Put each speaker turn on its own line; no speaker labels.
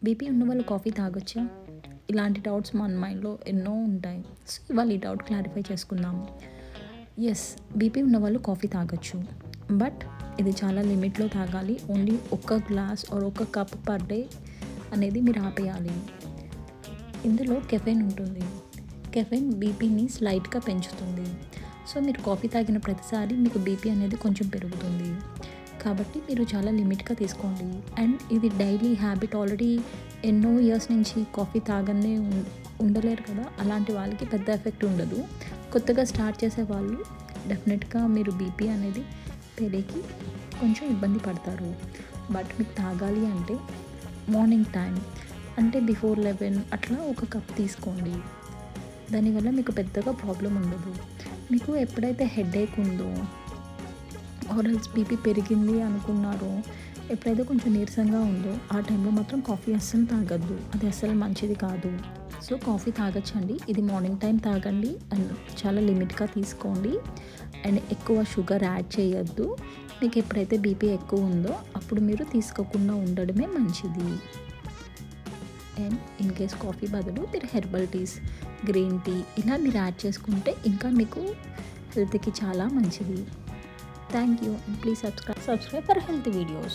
BP ఉన్నవాళ్ళు coffee తాగొచ్చా? ఇలాంటి doubts మన మైండ్‌లో ఎన్నో ఉంటాయి. సో, ఇవాళ ఈ డౌట్ క్లారిఫై చేసుకుందాం. యెస్, బీపీ ఉన్నవాళ్ళు కాఫీ తాగొచ్చు. బట్ ఇది చాలా లిమిట్‌లో తాగాలి. ఓన్లీ ఒక్క గ్లాస్ ఆర్ ఒక కప్ పర్ డే అనేది మీరు ఆపేయాలి. ఇందులో కెఫెన్ ఉంటుంది. కెఫెన్ బీపీని స్లైట్‌గా పెంచుతుంది. సో, మీరు కాఫీ తాగిన ప్రతిసారి మీకు బీపీ అనేది కొంచెం పెరుగుతుంది. కాబట్టి మీరు చాలా లిమిట్‌గా తీసుకోండి. అండ్ ఇది డైలీ హ్యాబిట్ ఆల్రెడీ ఎన్నో ఇయర్స్ నుంచి కాఫీ తాగనే ఉండలేరు కదా! అలాంటి వాళ్ళకి పెద్ద ఎఫెక్ట్ ఉండదు. కొత్తగా స్టార్ట్ చేసే వాళ్ళు డెఫినెట్‌గా మీరు బీపీ అనేది పెరిగి కొంచెం ఇబ్బంది పడతారు. బట్ మీకు తాగాలి అంటే మార్నింగ్ టైం అంటే బిఫోర్ 11 అట్లా ఒక కప్ తీసుకోండి. దానివల్ల మీకు పెద్దగా ప్రాబ్లమ్ ఉండదు. మీకు ఎప్పుడైతే హెడేక్ ఉందో ఆర్ ఎల్స్ బీపీ పెరిగింది అనుకున్నారో, ఎప్పుడైతే కొంచెం నీరసంగా ఉందో ఆ టైంలో మాత్రం కాఫీ అస్సలు తాగొద్దు. అది అస్సలు మంచిది కాదు. సో, కాఫీ తాగొచ్చండి. ఇది మార్నింగ్ టైం తాగండి అండ్ చాలా లిమిట్‌గా తీసుకోండి. అండ్ ఎక్కువ షుగర్ యాడ్ చేయొద్దు. మీకు ఎప్పుడైతే బీపీ ఎక్కువ ఉందో అప్పుడు మీరు తీసుకోకుండా ఉండడమే మంచిది. అండ్ ఇన్ కేస్ కాఫీ బదులు మీరు హెర్బల్ టీస్, గ్రీన్ టీ ఇలా మీరు యాడ్ చేసుకుంటే ఇంకా మీకు హెల్త్‌కి చాలా మంచిది. Thank you and please subscribe for healthy videos.